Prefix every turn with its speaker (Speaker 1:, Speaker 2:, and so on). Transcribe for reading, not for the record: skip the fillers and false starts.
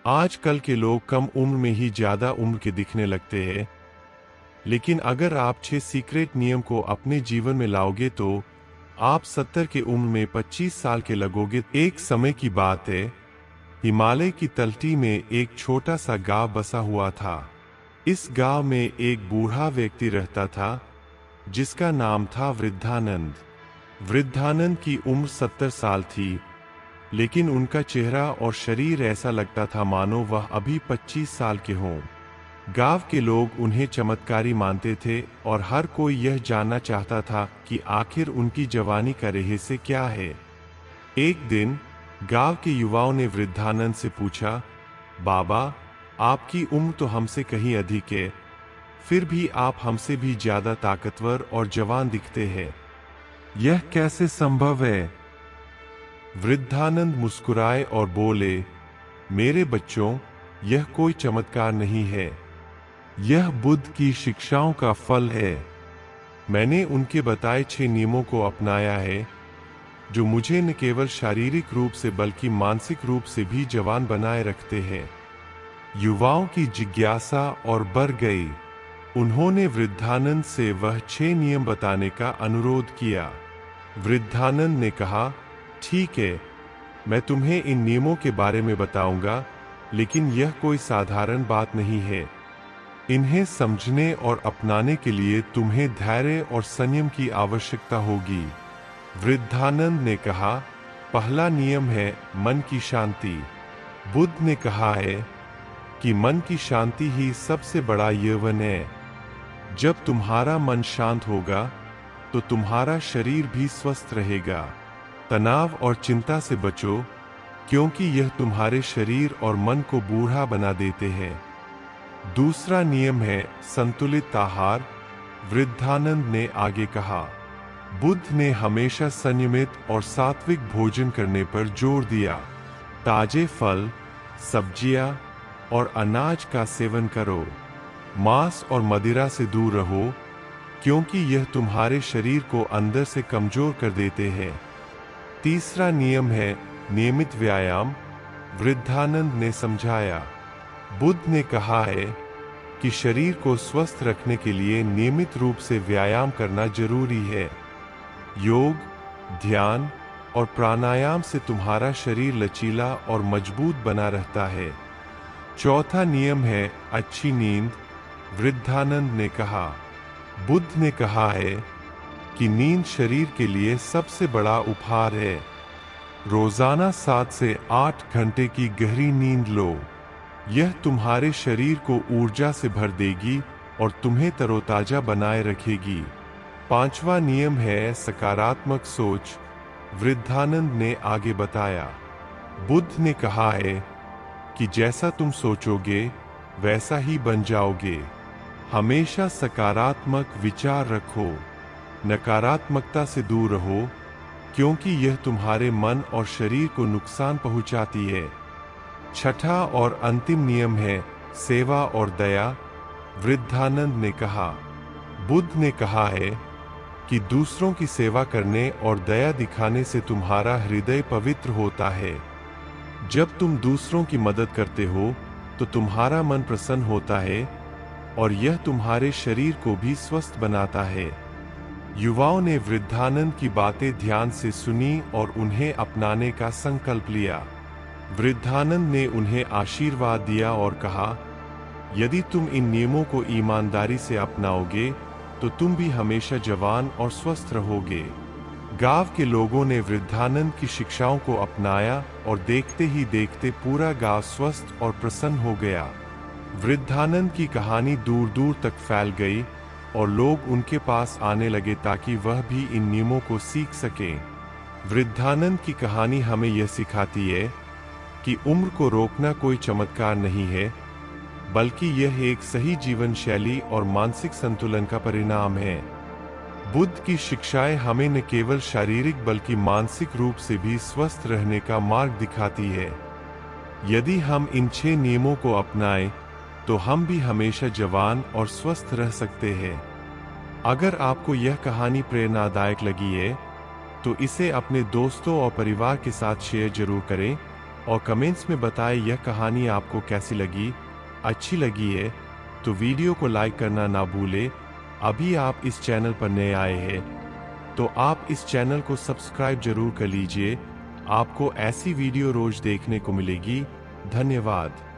Speaker 1: आजकल के लोग कम उम्र में ही ज्यादा उम्र के दिखने लगते हैं, लेकिन अगर आप 6 सीक्रेट नियम को अपने जीवन में लाओगे तो आप 70 के उम्र में 25 साल के लगोगे। एक समय की बात है, हिमालय की तलहटी में एक छोटा सा गांव बसा हुआ था। इस गांव में एक बूढ़ा व्यक्ति रहता था जिसका नाम था वृद्धानंद। वृद्धानंद की उम्र 70 साल थी, लेकिन उनका चेहरा और शरीर ऐसा लगता था मानो वह अभी 25 साल के हों। गांव के लोग उन्हें चमत्कारी मानते थे और हर कोई यह जानना चाहता था कि आखिर उनकी जवानी का रहस्य क्या है। एक दिन गांव के युवाओं ने वृद्धानंद से पूछा, बाबा, आपकी उम्र तो हमसे कहीं अधिक है, फिर भी आप हमसे भी ज्यादा ताकतवर और जवान दिखते हैं। यह कैसे संभव है? वृद्धानंद मुस्कुराए और बोले, मेरे बच्चों, यह कोई चमत्कार नहीं है, यह बुद्ध की शिक्षाओं का फल है। मैंने उनके बताए 6 नियमों को अपनाया है, जो मुझे न केवल शारीरिक रूप से बल्कि मानसिक रूप से भी जवान बनाए रखते हैं। युवाओं की जिज्ञासा और बढ़ गई। उन्होंने वृद्धानंद से वह 6 नियम बताने का अनुरोध किया। वृद्धानंद ने कहा, ठीक है, मैं तुम्हें इन नियमों के बारे में बताऊंगा, लेकिन यह कोई साधारण बात नहीं है। इन्हें समझने और अपनाने के लिए तुम्हें धैर्य और संयम की आवश्यकता होगी। वृद्धानंद ने कहा, पहला नियम है मन की शांति। बुद्ध ने कहा है कि मन की शांति ही सबसे बड़ा यौवन है। जब तुम्हारा मन शांत होगा तो तुम्हारा शरीर भी स्वस्थ रहेगा। तनाव और चिंता से बचो, क्योंकि यह तुम्हारे शरीर और मन को बूढ़ा बना देते हैं। दूसरा नियम है संतुलित आहार। वृद्धानंद ने आगे कहा, बुद्ध ने हमेशा संयमित और सात्विक भोजन करने पर जोर दिया। ताजे फल, सब्जियां और अनाज का सेवन करो। मांस और मदिरा से दूर रहो, क्योंकि यह तुम्हारे शरीर को अंदर से कमजोर कर देते हैं। तीसरा नियम है नियमित व्यायाम। वृद्धानंद ने समझाया, बुद्ध ने कहा है कि शरीर को स्वस्थ रखने के लिए नियमित रूप से व्यायाम करना जरूरी है। योग, ध्यान और प्राणायाम से तुम्हारा शरीर लचीला और मजबूत बना रहता है। चौथा नियम है अच्छी नींद। वृद्धानंद ने कहा, बुद्ध ने कहा है कि नींद शरीर के लिए सबसे बड़ा उपहार है। रोजाना 7 से 8 घंटे की गहरी नींद लो। यह तुम्हारे शरीर को ऊर्जा से भर देगी और तुम्हें तरोताजा बनाए रखेगी। पांचवा नियम है सकारात्मक सोच। वृद्धानंद ने आगे बताया, बुद्ध ने कहा है कि जैसा तुम सोचोगे वैसा ही बन जाओगे। हमेशा सकारात्मक विचार रखो, नकारात्मकता से दूर रहो, क्योंकि यह तुम्हारे मन और शरीर को नुकसान पहुंचाती है। छठा और अंतिम नियम है सेवा और दया। वृद्धानंद ने कहा, बुद्ध ने कहा है कि दूसरों की सेवा करने और दया दिखाने से तुम्हारा हृदय पवित्र होता है। जब तुम दूसरों की मदद करते हो तो तुम्हारा मन प्रसन्न होता है और यह तुम्हारे शरीर को भी स्वस्थ बनाता है। युवाओं ने वृद्धानंद की बातें ध्यान से सुनी और उन्हें अपनाने का संकल्प लिया। वृद्धानंद ने उन्हें आशीर्वाद दिया और कहा, यदि तुम इन नियमों को ईमानदारी से अपनाओगे तो तुम भी हमेशा जवान और स्वस्थ रहोगे। गांव के लोगों ने वृद्धानंद की शिक्षाओं को अपनाया और देखते ही देखते पूरा गांव स्वस्थ और प्रसन्न हो गया। वृद्धानंद की कहानी दूर दूर तक फैल गई और लोग उनके पास आने लगे ताकि वह भी इन नियमों को सीख सकें। वृद्धानंद की कहानी हमें यह सिखाती है कि उम्र को रोकना कोई चमत्कार नहीं है, बल्कि यह एक सही जीवन शैली और मानसिक संतुलन का परिणाम है। बुद्ध की शिक्षाएं हमें न केवल शारीरिक बल्कि मानसिक रूप से भी स्वस्थ रहने का मार्ग दिखाती है। यदि हम इन 6 नियमों को अपनाएं तो हम भी हमेशा जवान और स्वस्थ रह सकते हैं। अगर आपको यह कहानी प्रेरणादायक लगी है तो इसे अपने दोस्तों और परिवार के साथ शेयर जरूर करें। और कमेंट्स में बताएं यह कहानी आपको कैसी लगी। अच्छी लगी है तो वीडियो को लाइक करना ना भूलें। अभी आप इस चैनल पर नए आए हैं तो आप इस चैनल को सब्सक्राइब जरूर कर लीजिए। आपको ऐसी वीडियो रोज देखने को मिलेगी। धन्यवाद।